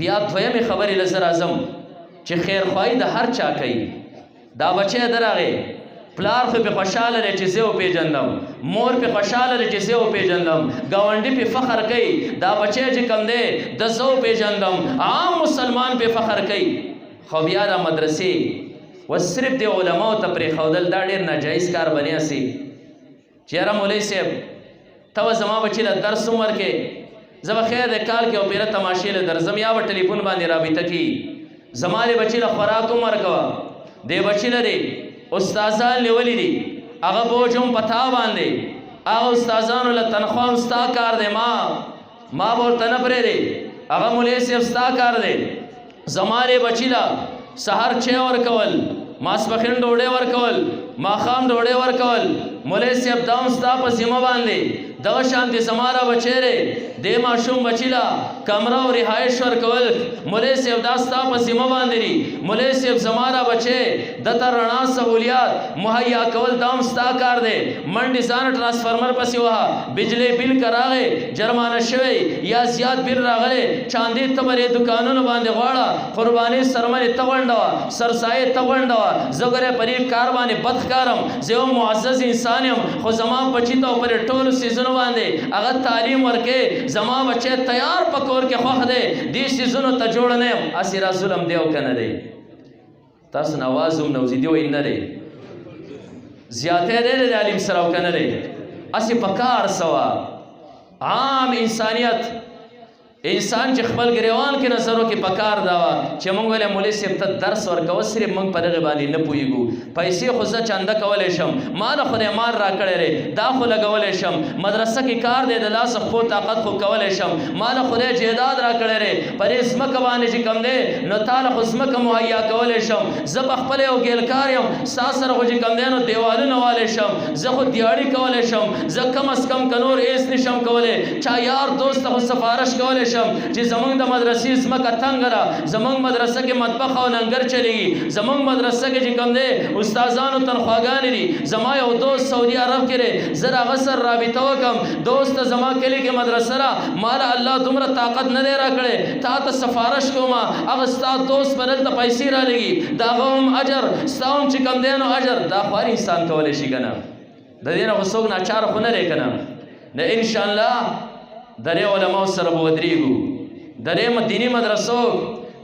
بیا دویمې خبرې له زه راځم چې خیرخواهي د هر چا کوي دا بچی درغې پلار خو په خوشاله دی چې زه وپېژندم مور په خوشاله دی چې زه وپېژندم ګاونډي په فخر کوي دا بچی چې کم دی د زه وپېژندم عام مسلمان په فخر کوي خو بیا دا مدرسې و صرف د علماو ته پرېښودل دا ډېر ناجایز کار بنیا سي چې یاره مولوي صاحب ته به زما بچي له درس هم ورکې زه به خیر د کال کې او پیره تماشې له درځم یا به ټلیفون باندې رابطه کړي زما د بچي له خوراک هم ورکوه دې بچي لري استادان لیولي دي هغه بوج هم په تا باندې هغه استادانو له تنخوا هم ستا کار دی ما به ورته نه پرېږدې هغه مولوي صاحب ستا کار دی زما د بچي له سحر چای ورکول ماسپښین ډوډۍ ورکول ماښام ډوډۍ ورکول مولوي صاحب دا هم ستا په ذمه باندې دغه شانتې زما را بچی دی دې ماشوم بچي له کمره او رهایش ورکول مولوي صاحب دا ستا په ذمه باندې دي مولوي صاحب زما را بچی دته رڼا سهولیات مهیا کول دا هم ستا کار دی منډې ځان ټرانسفارمر پسې وهه بجلی بل که راغی جرمانه شوی یا زیات بل راغلی چاندې ته به دکانونو باندې غواړه قرباني سرمنې ته غونډوه سرسایې ته غونډوه زه ګورې په دې کار باندې بد ښکارم زه یو معزز انسان یم خو زما بچي ته پرې ټولو سیزونو باندې هغه تعلیم ورکې زما بچی تیار په کور کې خوښ دی دې سیزونو ته جوړ نه یم هسې را ظلم دی او که نه دی تاسو نه اواز هم نوځېدي وایي نه دی زیاتی دی د عالم سره او که نه دی هسې په کار سوه عام انسانیت انسان چې خپل ګریوان کې نظر وکړي په کار دا وه چې موږ ویلی مولوي صاحب ته درس ورکوه صرف موږ په دغې باندې نه پوهېږو پیسې خو زه چنده کولی شم ما له خدای مال را کړی دی دا خو لګولی شم مدرسه کې کار دی د لاس خپو طاقت خو کولی شم ما له خدای جیداد را کړی دی په دې ځمکه باندې چې کوم دی نو تا له خو ځمکه مهیا کولی شم زه په خپله یو ګیلکار یم ستا سره خو چې کوم دی نو دیوالونه والی شم زه خو دیاړي کولی شم زه کم از کم که نور ایس نشم کولی چا یار دوست ته خو سفارش کولی چې زمونږ د مدرسې ځمکه تنګه ده زمونږ مدرسه کې مطبخ او لنګر چلیږي زمونږ مدرسه کې چې کوم دی استادانو تنخواګانې دي زما یو دوست سعودي عرب کې دی زه د هغه سره رابطه وکړم دوست زما کلي کې مدرسه ده ما له الله دومره طاقت نه دی راکړی تا ته سفارش کوم هغه ستا دوست به دلته پیسې رالېږي د هغه هم اجر ستا هم چې کوم دی نو اجر دا خو هر انسان کولی شي که نه د دې نه خو څوک ناچاره خو نه دی که نه د انشاءالله درې علماو سره به ودرېږو درې دینی مدرسو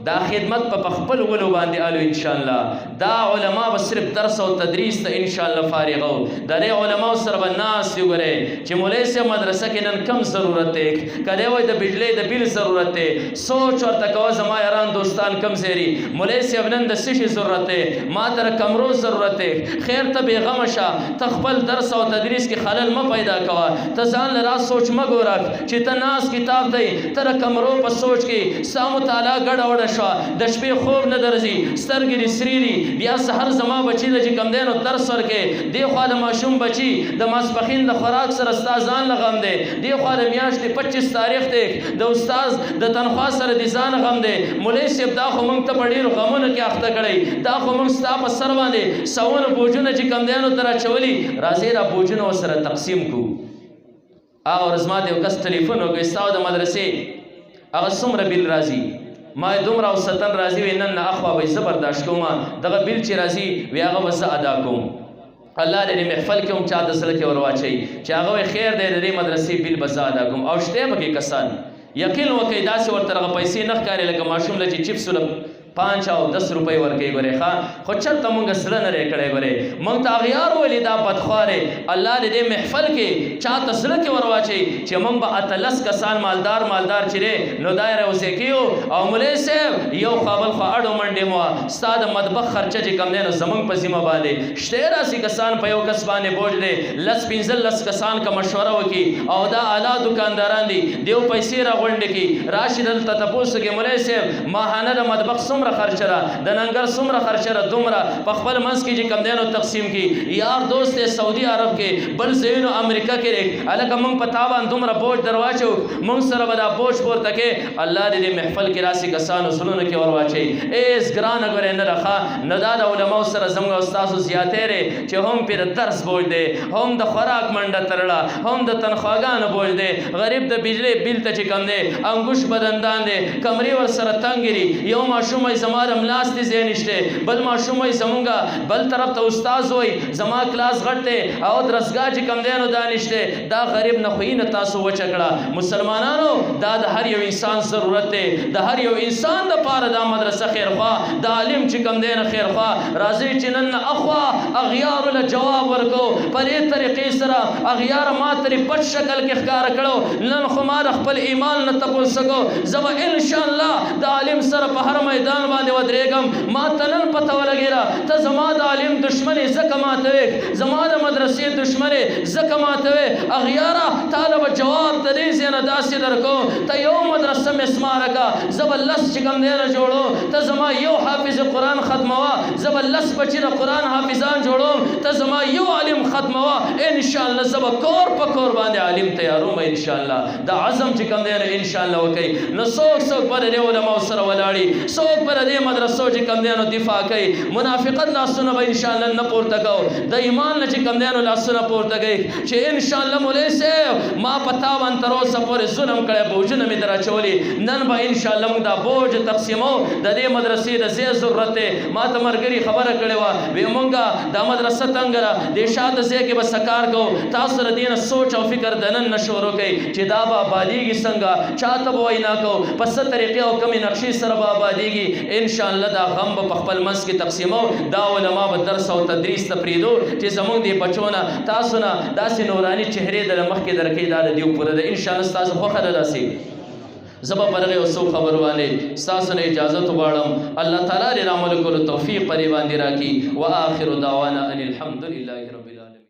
دا خدمت په خپل ولو باندې الو ان شاء الله دا علما به صرف درس او تدریس ته ان شاء الله فارغو درې علماو سره به ناس دی ګره چې مولوي صاحب مدرسه کې نن کم ضرورت دی کله وای د بجلی د بیل ضرورت دی سوچ ورته کوه زما یاران دوستان کم زیری مولوي صاحب نن د سشي ضرورت دی ما تر کمرو ضرورت دی خیر ته بیغم شه ته خپل درس او تدریس کې خلل م پیدا کوه ته ځان لرا سوچ م ګورک چې ته ناس کتاب دی تر کمرو په سوچ کې سامو تعالی ګډ وړ د شپې خوب نه درځي سترګې دې سرې دي بیا سحر زما بچي له چې کوم دی نو درس ورکې دې خوا د ماشوم بچي د ماسپښین د خوراک سره ستا ځان له غم دی دې خوا د میاشتې 25 تاریخ دی د استاز د تنخوا سره د ځان غم دی مولوي صاحب دا خو موږ ته په ډېرو غمونو کې اخته کړی دا خو موږ ستا په سر باندې سوونه بوجونه چې کوم دی نو تر اچولي راځئ دا بوجونه ورسره تقسیم کړو هغه ورځ ما ته یو کس ټلیفون وکړ ستا د مدرسې هغه څومره بیل راځي ما دومره او ستن راځي وی نن نه اخوا به زه برداشت کوم دغه بیل چې راځي وی هغه به زه ادا کوم الله دې محفل کې هم چا د زړه کې ور واچوي چې هغه وی خیر دی د دې مدرسې بیل به زه ادا کوم او شته پکې کسان یقین وکړئ داسې ورته هغه پیسې نه ښکاري لکه ماشوم له چې چپس له 5 او 10 روپۍ ورکوي ګورې ښه خو چېرته مونږ زړه نه دی کړی ګورې مونږ ته اغیار ویلي دا بدخوارې الله دې دې محفل کې چاته زړه کې ور واچوي چې مونږ به اتلس کسان مالدار چې دی نو دا یې روزې کیو او مولوي صاحب یو خوا بل خوا اړو منډې مو ستا د مطبخ خرچه چې کوم دی نو زمونږ په ذمه باندې شته داسې کسان په یو کس باندې بوج دی 10-15 کسان که مشوره وکړي او دا اعلی دکانداران دي دیو پیسې راغونډې کړي راشي دلته تپوس کوي مولوي صاحب ماهانه د مطبخ څومره خرچه را د ننګر څومره خرچه را دومره په خپل منځ کې چې کم دی نو تقسیم کړي یار دوست دی سعودي عرب کې بل ځایونو امریکا کې دی هلکه موږ په تا باندې دومره بوج در واچو موږ سره به دا بوج پورته کې الله دې دې محفل کې راسي کسانو زړونو کې ور واچوي ایس ګرانه ګورې نه ده ښه نه دا د علماو سره زموږ او ستاسو زیاتی دی چې هم پرې د درس بوج دی هم د خوراک منډه تړله هم د تنخواګانو بوج دی غریب د بجلی بیل ته چې کم دی انګوش بدندان دی کمرې ورسره تنګ یو ماشوم زما د ملاستې ځای نشته بل ماشوم وایي زمونږ بل طرف ته استاد وایي زما کلاس غټ دی او درسګاه چې کوم دی نو دا نشته دا غریب نه خو نه تاسو وچه کړه مسلمانانو دا د هر یو انسان ضرورت دی د هر یو انسان دپاره دا مدرسه خیرخوا د عالم چې کوم دی نه خیرخوا راځئ چې نن اخوا اغیارو له جواب ورکو په دې طریقې سره اغیار ما ترې پټ شکل کې ښکاره کړو نن خو ما د خپل ایمان نه تپوس کړو زه به انشاءالله د عالم سره په هر میدان باندې ودرېږم ما ته نن پته ولګېده ته زما د عالم دشمن یې ځکه ماتوې زما د مدرسې دشمن یې ځکه ماتوې اغیاره تاله به جواب د دې ځای نه داسې درکوم ته یو مدرسه مسماره کړه زه به لس چې کوم دی نه جوړوم ته زما یو حافظ قرآن ختموه زه به لس بچي د قرآن حافظان جوړوم ته زما یو عالم ختموه انشاءالله زه به کور په کور باندې عالم تیاروم انشاءالله دا عزم چې کوم دی نه انشاءالله وکړي نو څوک پر دې علماو سره ولاړي څوک پر دې مدرسو چې کم دی نو دفاع کوي منافقت لاسونه به انشاءالله نه پورته کوو د ایمان نه چې کم دی نو لاسونه پورته کوي چې انشاءالله مولوي صاحب ما په تا باندې تر اوسه پورې ظلم کړی بوجونه مې در اچولي نن به انشاءالله موږ دا بوج تقسیمو د دې مدرسې د ځای ضرورت دی ما ته ملګري خبره کړې وه وی مونږه دا مدرسه تنګه ده دې شاته ځای کې به سکار کوو تاسو سره دې نه سوچ او فکر د نن نه شروع کوئ چې دا به آبادېږي څنګه چاته به وینا کوو په څه طریقې او کمې نقشې سره به آبادېږي انشاءالله دا غم به په خپل منځ کې تقسیمو دا علما به درس او تدریس ته پرېږدو چې زموږ دې بچو نه تاسو نه داسې نوراني چهرې د مخکې درکوي دا د دیو پوره ده انشاءالله ستاسو خوښه ده داسې زه به په دغې یو څو خبرو باندې ستاسو نه اجازت غواړم الله تعالی دې د عمل کولو توفیق په دې باندې راکړي واخر دعوانا ان الحمد لله رب العالمین